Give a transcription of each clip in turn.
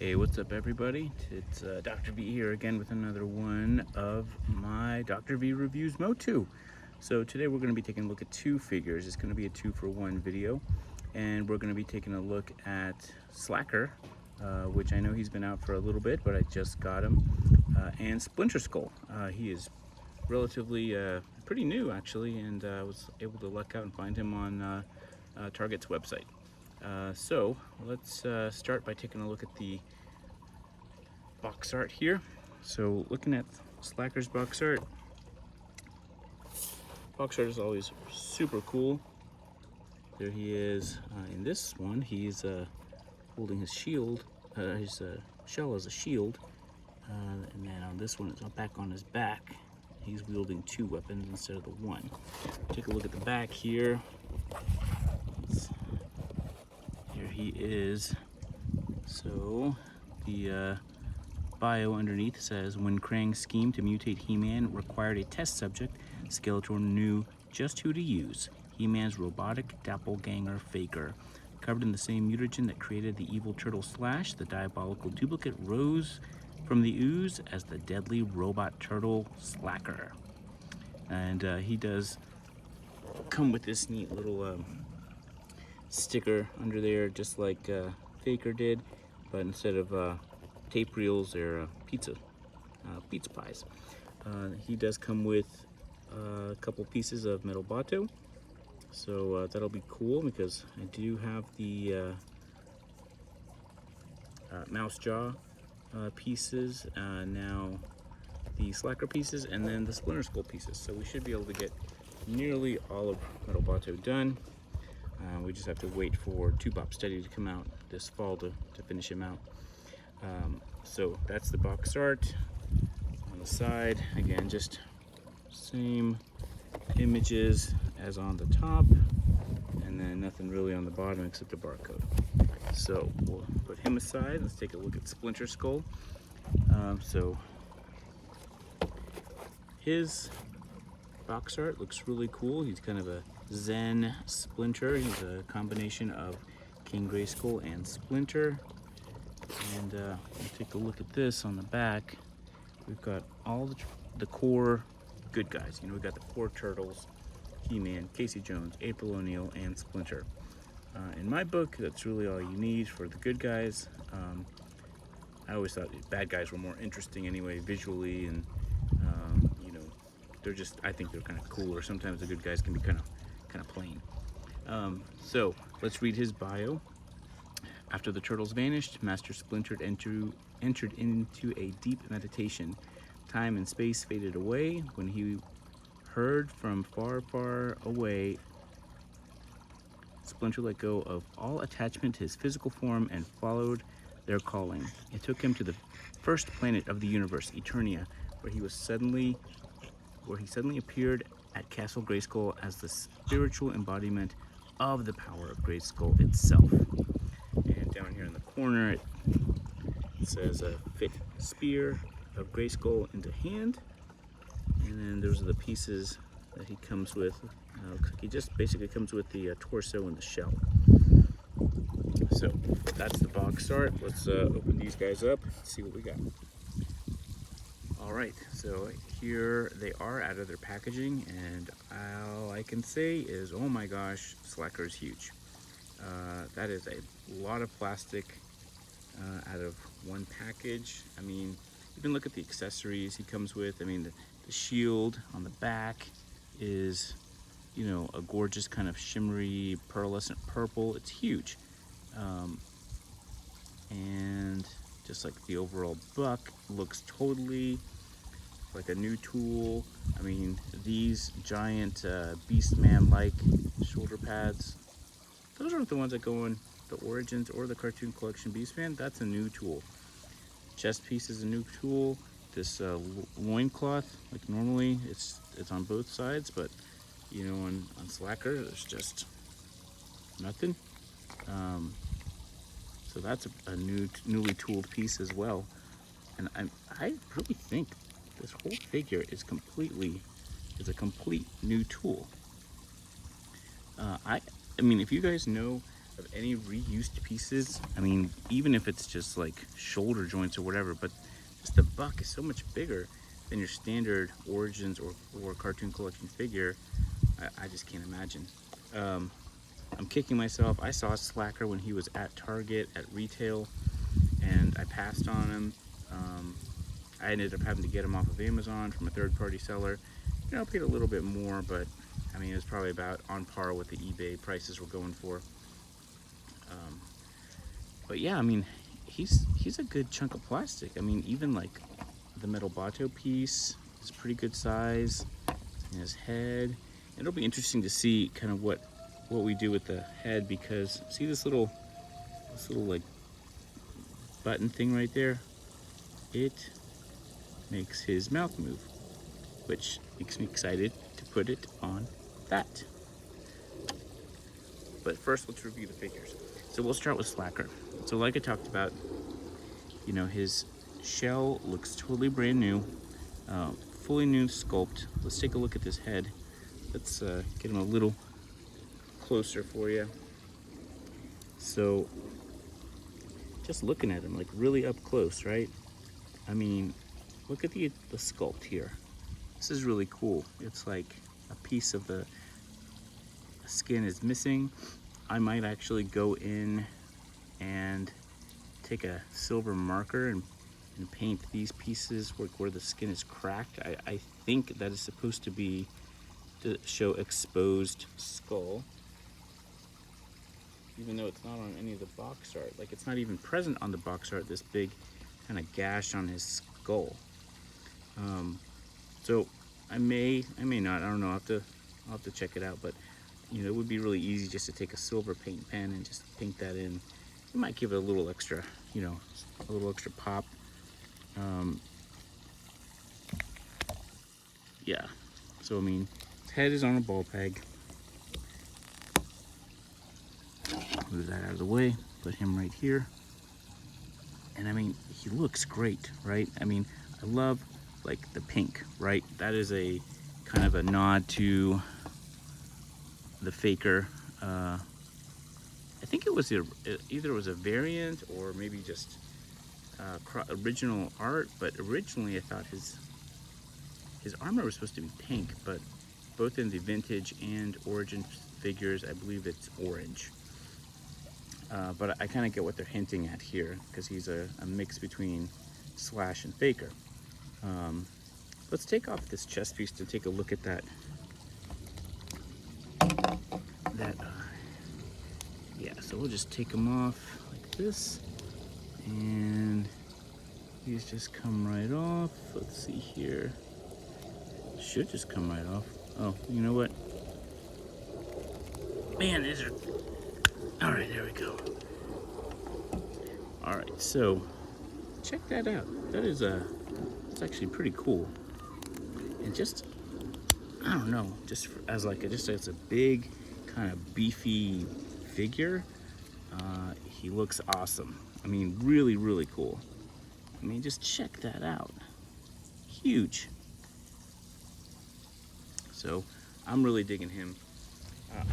Hey, what's up everybody? It's Dr. V here again with another one of my Dr. V Reviews Motu. So today we're going to be taking a look at two figures. It's going to be a 2-for-1 video, and we're going to be taking a look at Sla'ker, which I know he's been out for a little bit, but I just got him, and Splinter-Skull. He is relatively pretty new actually, and I was able to luck out and find him on Target's website. So let's start by taking a look at the box art here. So looking at Sla'ker's box art is always super cool. There he is. In this one, he's holding his shield, his shell as a shield, and then on this one, it's back on his back. He's wielding two weapons instead of the one. Take a look at the back here. Here he is. So the bio underneath says, when Krang's scheme to mutate He-Man required a test subject, Skeletor knew just who to use. He-Man's robotic doppelganger Faker. Covered in the same mutagen that created the evil turtle Slash, the diabolical duplicate rose from the ooze as the deadly robot turtle Sla'ker. And he does come with this neat little sticker under there, just like Faker did, but instead of tape reels, they're pizza pies. He does come with a couple pieces of metal Motu, so that'll be cool because I do have the mouse jaw pieces, now the Sla'ker pieces, and then the Splinter-Skull pieces. So we should be able to get nearly all of metal Motu done. We just have to wait for Tube Bop Steady to come out this fall to finish him out. So that's the box art. On the side, again, just same images as on the top, and then nothing really on the bottom except the barcode. So we'll put him aside. Let's take a look at Splinter-Skull. So his box art looks really cool. He's kind of a Zen Splinter. He's a combination of King Grayskull and Splinter. And we'll take a look at this on the back. We've got all the core good guys. You know, we've got the core turtles, He-Man, Casey Jones, April O'Neil, and Splinter. In my book, that's really all you need for the good guys. I always thought the bad guys were more interesting anyway, visually, and you know, they're just, I think they're kind of cooler. Sometimes the good guys can be kind of plain. So let's read his bio. After the turtles vanished, Master Splinter entered into a deep meditation. Time and space faded away. When he heard from far, far away, Splinter let go of all attachment to his physical form and followed their calling. It took him to the first planet of the universe, Eternia, where he suddenly appeared at Castle Grayskull as the spiritual embodiment of the power of Grayskull itself. And down here in the corner, it says fit spear of Grayskull into hand. And then those are the pieces that he comes with. Looks like he just basically comes with the torso and the shell. So that's the box art. Let's open these guys up and see what we got. Alright, so here they are out of their packaging, and all I can say is, oh my gosh, Sla'ker is huge. That is a lot of plastic out of one package. I mean, even look at the accessories he comes with. I mean, the shield on the back is, you know, a gorgeous kind of shimmery pearlescent purple. It's huge. And just like the overall buck looks totally like a new tool. I mean, these giant Beastman-like shoulder pads, those aren't the ones that go in the Origins or the Cartoon Collection Beastman. That's a new tool. Chest piece is a new tool. This loincloth, like normally it's on both sides, but you know, on Sla'ker there's just nothing. So that's a newly tooled piece as well. And I really think this whole figure is a complete new tool. I mean, if you guys know But any reused pieces, I mean, even if it's just like shoulder joints or whatever, but just the buck is so much bigger than your standard Origins or Cartoon Collection figure. I just can't imagine. I'm kicking myself. I saw Sla'ker when he was at Target at retail, and I passed on him. I ended up having to get him off of Amazon from a third-party seller. You know, I paid a little bit more, but I mean, it was probably about on par with the eBay prices we're going for. But yeah, I mean, he's a good chunk of plastic. I mean, even like the metal Bato piece is pretty good size, and his head. It'll be interesting to see kind of what we do with the head, because see this little like button thing right there? It makes his mouth move, which makes me excited to put it on that. But first, let's review the figures. So we'll start with Sla'ker. So like I talked about, you know, his shell looks totally brand new, fully new sculpt. Let's take a look at this head. Let's get him a little closer for you. So just looking at him like really up close, right? I mean, look at the sculpt here. This is really cool. It's like a piece of the skin is missing. I might actually go in and take a silver marker and paint these pieces where the skin is cracked. I think that is supposed to be to show exposed skull, even though it's not on any of the box art. Like, it's not even present on the box art, this big kind of gash on his skull. So I may not, I don't know, I'll have to check it out, but you know, it would be really easy just to take a silver paint pen and just paint that in. It might give it a little extra, you know, a little extra pop. Yeah, so I mean, his head is on a ball peg. Move that out of the way, put him right here. And I mean, he looks great, right? I mean, I love like the pink, right? That is a kind of a nod to the Faker. I think it was either it was a variant or maybe just original art, but originally I thought his armor was supposed to be pink, but both in the vintage and origin figures, I believe it's orange. But I kind of get what they're hinting at here, because he's a mix between Slash and Faker. Let's take off this chest piece to take a look at that. Yeah, so we'll just take him off like this, and these just come right off. Let's see here. Should just come right off. Oh, you know what? Man, these are... All right, there we go. All right, so check that out. That is it's actually pretty cool. And just, I don't know, just as like it's a big kind of beefy figure. He looks awesome. I mean, really, really cool. I mean, just check that out. Huge. So I'm really digging him.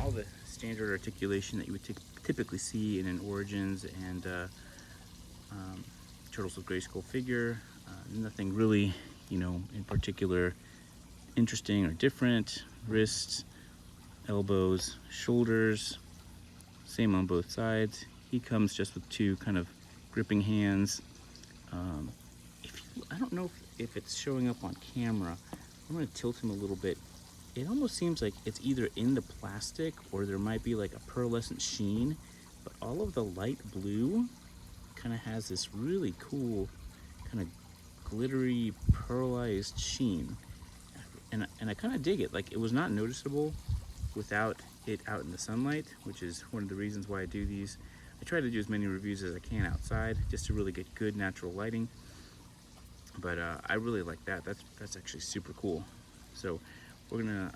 All the standard articulation that you would typically see in an Origins and Turtles with Grayskull figure. Nothing really, you know, in particular interesting or different. Wrists, elbows, shoulders, same on both sides. He comes just with two kind of gripping hands. I don't know if it's showing up on camera. I'm going to tilt him a little bit. It almost seems like it's either in the plastic or there might be like a pearlescent sheen, but all of the light blue kind of has this really cool kind of glittery pearlized sheen. And I kind of dig it. Like, it was not noticeable without it out in the sunlight, which is one of the reasons why I do these. I try to do as many reviews as I can outside just to really get good natural lighting. But I really like that. That's actually super cool. So we're gonna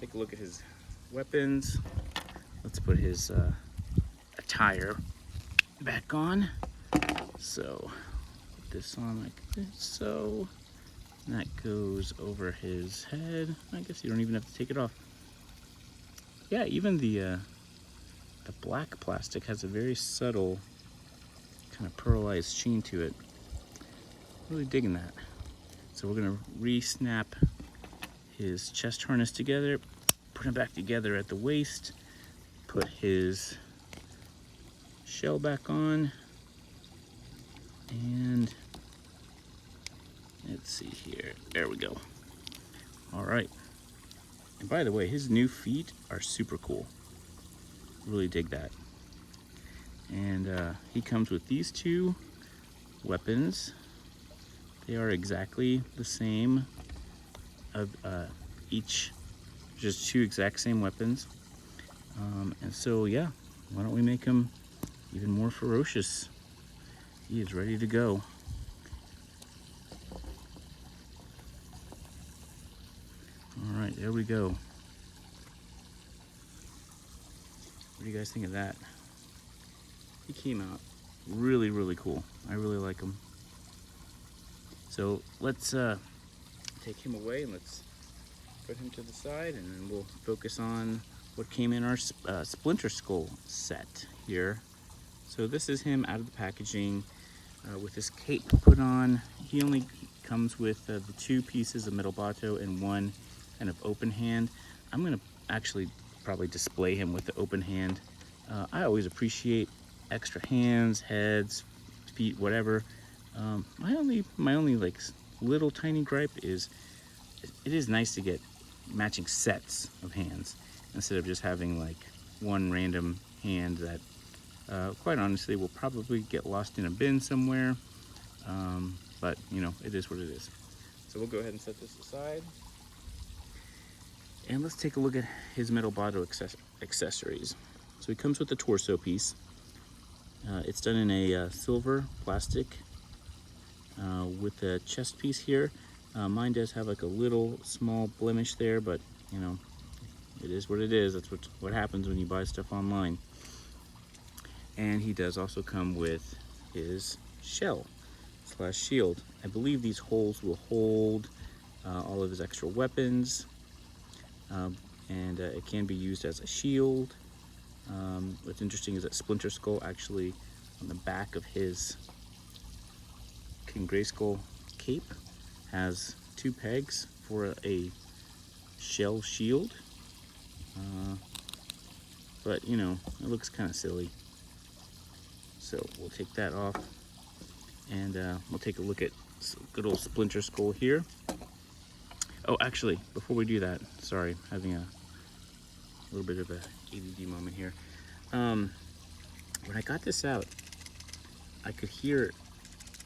take a look at his weapons. Let's put his attire back on. So put this on like this. So that goes over his head. I guess you don't even have to take it off. Yeah, even the the black plastic has a very subtle kind of pearlized sheen to it. Really digging that. So we're gonna re-snap his chest harness together, put him back together at the waist, put his shell back on, and let's see here, there we go. All right, and by the way, his new feet are super cool. Really dig that. And he comes with these two weapons. They are exactly the same of each, just two exact same weapons. And so yeah, why don't we make him even more ferocious? He is ready to go. All right, there we go. What do you guys think of that? He came out really, really cool. I really like him. So let's take him away and let's put him to the side, and then we'll focus on what came in our Splinter-Skull set here. So this is him out of the packaging with his cape put on. He only comes with the two pieces of metal bato and one kind of open hand. I'm gonna actually probably display him with the open hand. I always appreciate extra hands, heads, feet, whatever. My only like little tiny gripe is it is nice to get matching sets of hands instead of just having like one random hand that quite honestly will probably get lost in a bin somewhere. But you know, it is what it is. So we'll go ahead and set this aside. And let's take a look at his metal bato accessories. So he comes with a torso piece. It's done in a silver plastic with a chest piece here. Mine does have like a little small blemish there, but you know, it is what it is. That's what happens when you buy stuff online. And he does also come with his shell / shield. I believe these holes will hold all of his extra weapons, and it can be used as a shield. What's interesting is that Splinter-Skull actually on the back of his King Grayskull cape has two pegs for a shell shield, but you know, it looks kind of silly. So we'll take that off, and we'll take a look at good old Splinter-Skull here. Oh, actually, before we do that, sorry, having a little bit of a ADD moment here. When I got this out, I could hear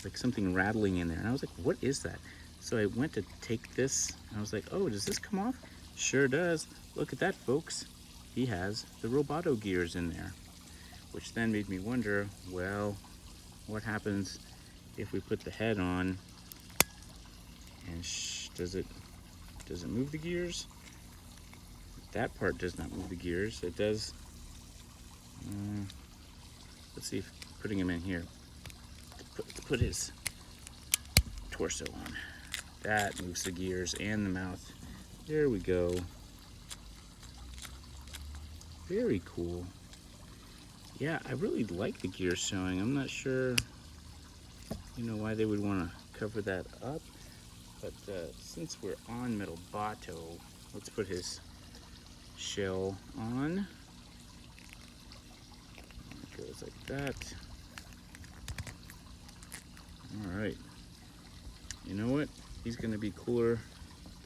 like something rattling in there, and I was like, what is that? So I went to take this, and I was like, oh, does this come off? Sure does. Look at that, folks. He has the Roboto gears in there, which then made me wonder, well, what happens if we put the head on, and does it move the gears? That part does not move the gears. It does. Let's see if putting him in here. Let's put his torso on. That moves the gears and the mouth. There we go. Very cool. Yeah, I really like the gears showing. I'm not sure, you know, why they would want to cover that up. But since we're on metal bato, let's put his shell on. It goes like that. All right. You know what? He's going to be cooler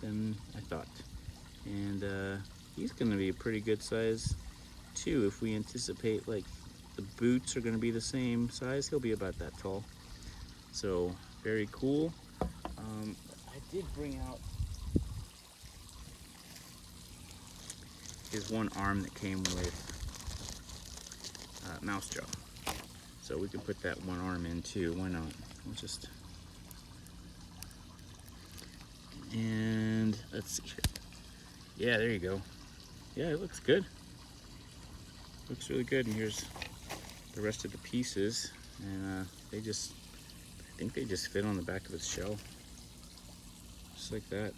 than I thought. And he's going to be a pretty good size too. If we anticipate like the boots are going to be the same size, he'll be about that tall. So very cool. I did bring out his one arm that came with mouse jaw. So we can put that one arm in too. Why not? We'll just, and let's see here. Yeah, there you go. Yeah, it looks good. Looks really good. And here's the rest of the pieces, and I think they just fit on the back of his shell, just like that.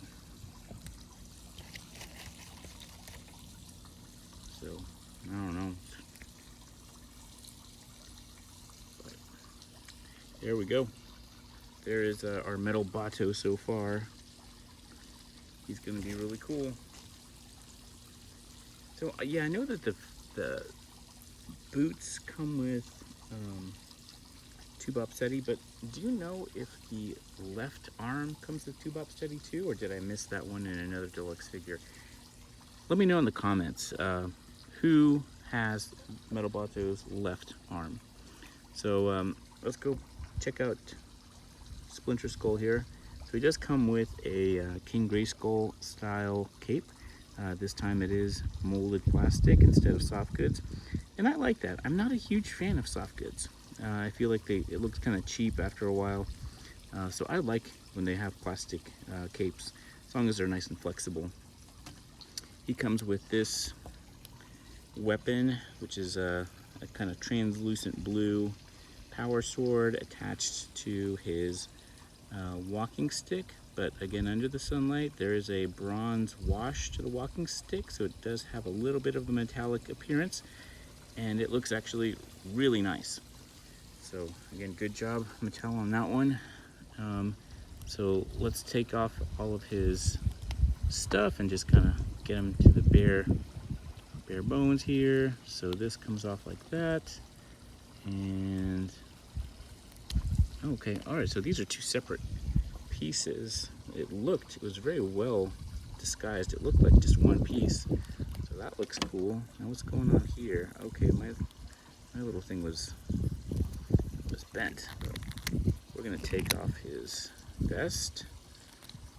So I don't know. There we go. There is our metal Bato so far. He's gonna be really cool. So yeah, I know that the boots come with tube opsteady, but do you know if the left arm comes with tube opsteady too, or did I miss that one in another deluxe figure? Let me know in the comments who has Metal Bato's left arm. So let's go check out Splinter-Skull here. So he does come with a King Grayskull style cape. This time it is molded plastic instead of soft goods. And I like that. I'm not a huge fan of soft goods. I feel like it looks kind of cheap after a while. So I like when they have plastic capes, as long as they're nice and flexible. He comes with this weapon, which is a kind of translucent blue power sword attached to his walking stick. But again, under the sunlight, there is a bronze wash to the walking stick, so it does have a little bit of a metallic appearance, and it looks actually really nice. So again, good job, Mattel, on that one. So let's take off all of his stuff and just kind of get him to the bare bones here. So this comes off like that, and okay, all right, so these are two separate pieces. It was very well disguised. It looked like just one piece, so that looks cool. Now what's going on here? Okay, my little thing was bent. We're gonna take off his vest.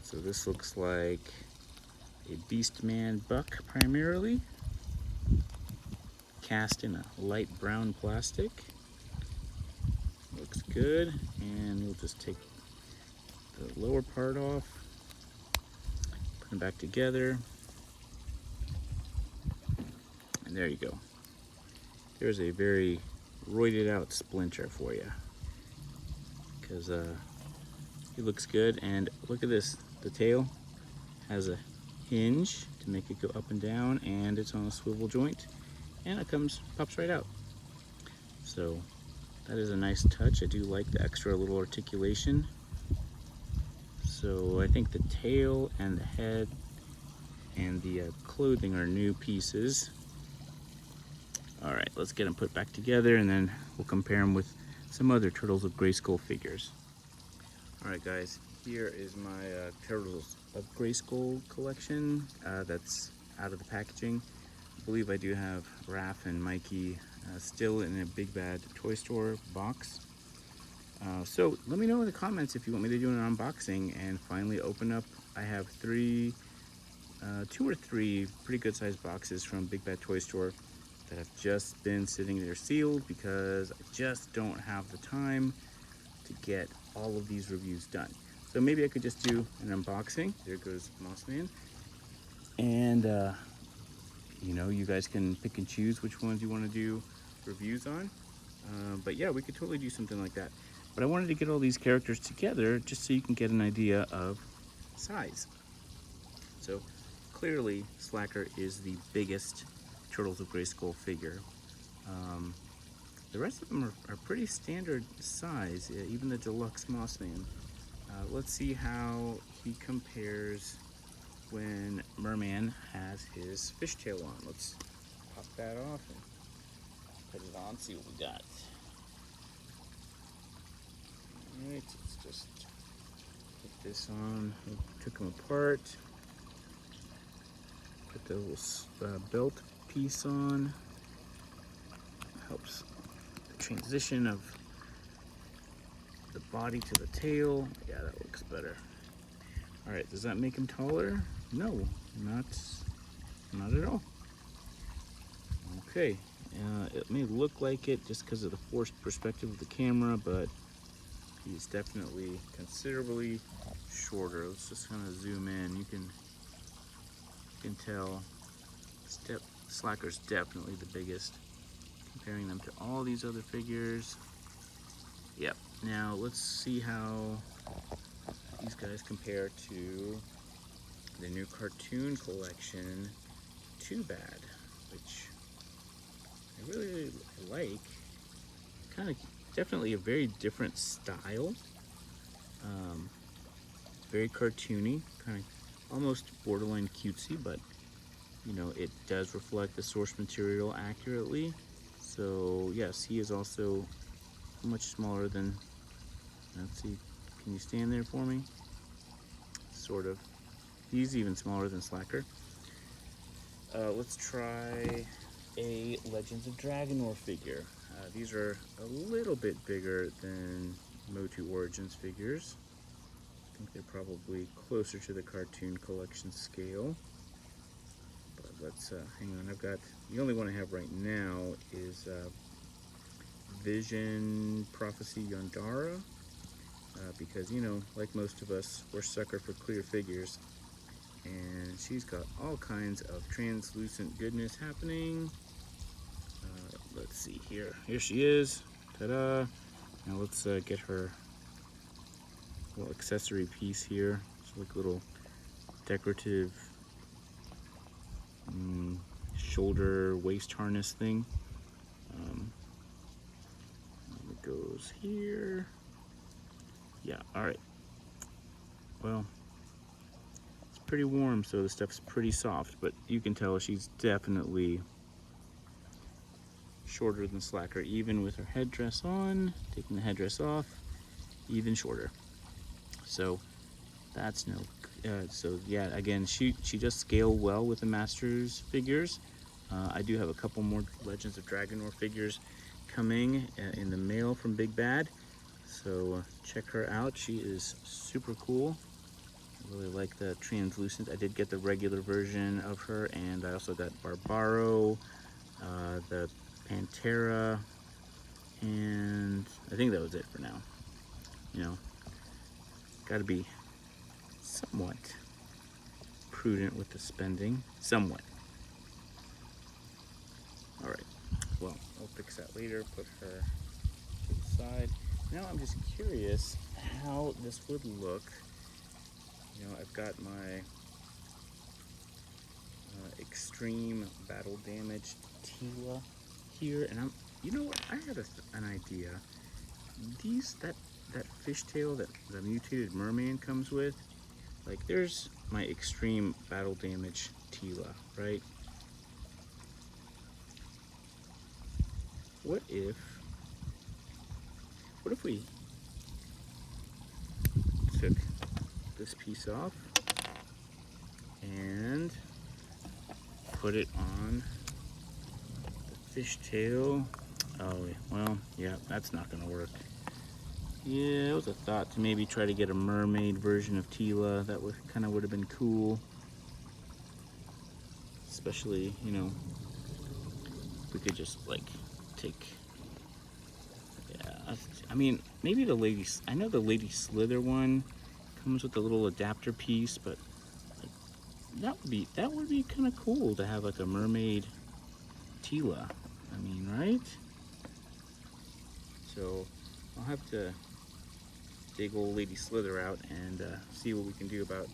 So this looks like a Beastman buck primarily, cast in a light brown plastic. Looks good, and we'll just take the lower part off, put them back together, and there you go. There's a very roided out Splinter for you, because he looks good. And look at this, the tail has a hinge to make it go up and down, and it's on a swivel joint, and it pops right out. So that is a nice touch. I do like the extra little articulation. So I think the tail and the head and the clothing are new pieces. All right, let's get them put back together, and then we'll compare them with some other Turtles of Grayskull figures. All right, guys, here is my Turtles of Grayskull collection that's out of the packaging. I believe I do have Raph and Mikey still in a Big Bad Toy Store box. So let me know in the comments if you want me to do an unboxing and finally open up. I have two or three pretty good sized boxes from Big Bad Toy Store that have just been sitting there sealed because I just don't have the time to get all of these reviews done. So maybe I could just do an unboxing. There goes Mossman. And you know, you guys can pick and choose which ones you want to do reviews on. But yeah, we could totally do something like that. But I wanted to get all these characters together just so you can get an idea of size. So clearly Sla'ker is the biggest Turtles of Grayskull figure. The rest of them are pretty standard size, even the deluxe Mossman. Let's see how he compares when Merman has his fishtail on. Let's pop that off and put it on, see what we got. Alright, let's just put this on. We took them apart. Put the little belt piece on. Helps the transition of the body to the tail. Yeah, that looks better. Alright, does that make him taller? No, not at all. Okay, it may look like it just because of the forced perspective of the camera, but he's definitely considerably shorter. Let's just kind of zoom in. You can tell Sla'ker's definitely the biggest. Comparing them to all these other figures. Yep. Now let's see how these guys compare to the new cartoon collection, Too Bad, which I really like. Kind of definitely a very different style. Very cartoony, kind of almost borderline cutesy, but you know, it does reflect the source material accurately. So yes, he is also much smaller than, let's see, can you stand there for me? Sort of. He's even smaller than Sla'ker. Let's try a Legends of Dragonor figure. These are a little bit bigger than Motu Origins figures. I think they're probably closer to the cartoon collection scale. But let's hang on. I've got the only one I have right now is Vision Prophecy Yondara, because you know, like most of us, we're sucker for clear figures, and she's got all kinds of translucent goodness happening. Let's see here. Here she is. Ta-da! Now let's get her little accessory piece here. It's like a little decorative shoulder waist harness thing. It goes here. Yeah, alright. Well, it's pretty warm, so the stuff's pretty soft, but you can tell she's definitely shorter than Sla'ker, even with her headdress on. Taking the headdress off, even shorter. So that's no. So yeah, again, she does scale well with the Masters figures. I do have a couple more Legends of Dragonor figures coming in the mail from Big Bad. So check her out. She is super cool. I really like the translucent. I did get the regular version of her, and I also got Barbaro, the Pantera, and I think that was it for now. You know, gotta be somewhat prudent with the spending. Somewhat. Alright, well, I'll fix that later, put her to the side. Now I'm just curious how this would look. You know, I've got my extreme battle damaged Tila here, and you know what, I had an idea. That fishtail that the mutated merman comes with, like there's my extreme battle damage Tila, right? What if we took this piece off and put it on the fishtail? Oh, well, yeah, that's not gonna work. Yeah, it was a thought to maybe try to get a mermaid version of Tila. That would have been cool. Especially, you know, we could just like take. Yeah, I mean, maybe the Lady. I know the Lady Slither one comes with a little adapter piece, but like, that would be kind of cool to have like a mermaid Tila. I mean, right? So I'll have to dig old Lady Slither out and see what we can do about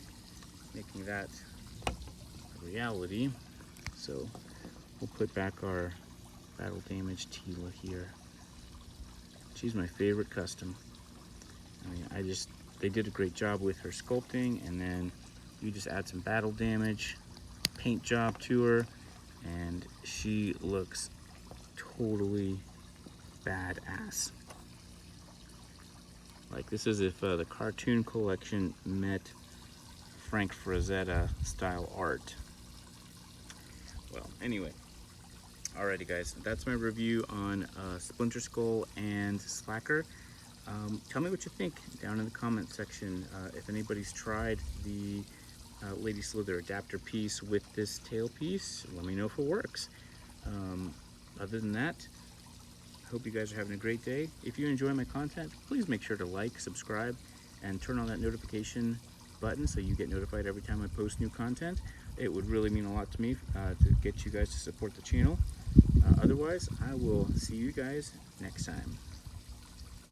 making that a reality. So we'll put back our battle damaged Tila here. She's my favorite custom. I mean, they did a great job with her sculpting, and then you just add some battle damage, paint job to her, and she looks totally badass. Like, this is if the cartoon collection met Frank Frazetta style art. Well, anyway, alrighty guys, that's my review on Splinter-Skull and Sla'ker. Tell me what you think down in the comment section. If anybody's tried the Lady Slither adapter piece with this tail piece, let me know if it works. Other than that, I hope you guys are having a great day. If you enjoy my content, please make sure to like, subscribe, and turn on that notification button so you get notified every time I post new content. It would really mean a lot to me to get you guys to support the channel. Otherwise, I will see you guys next time.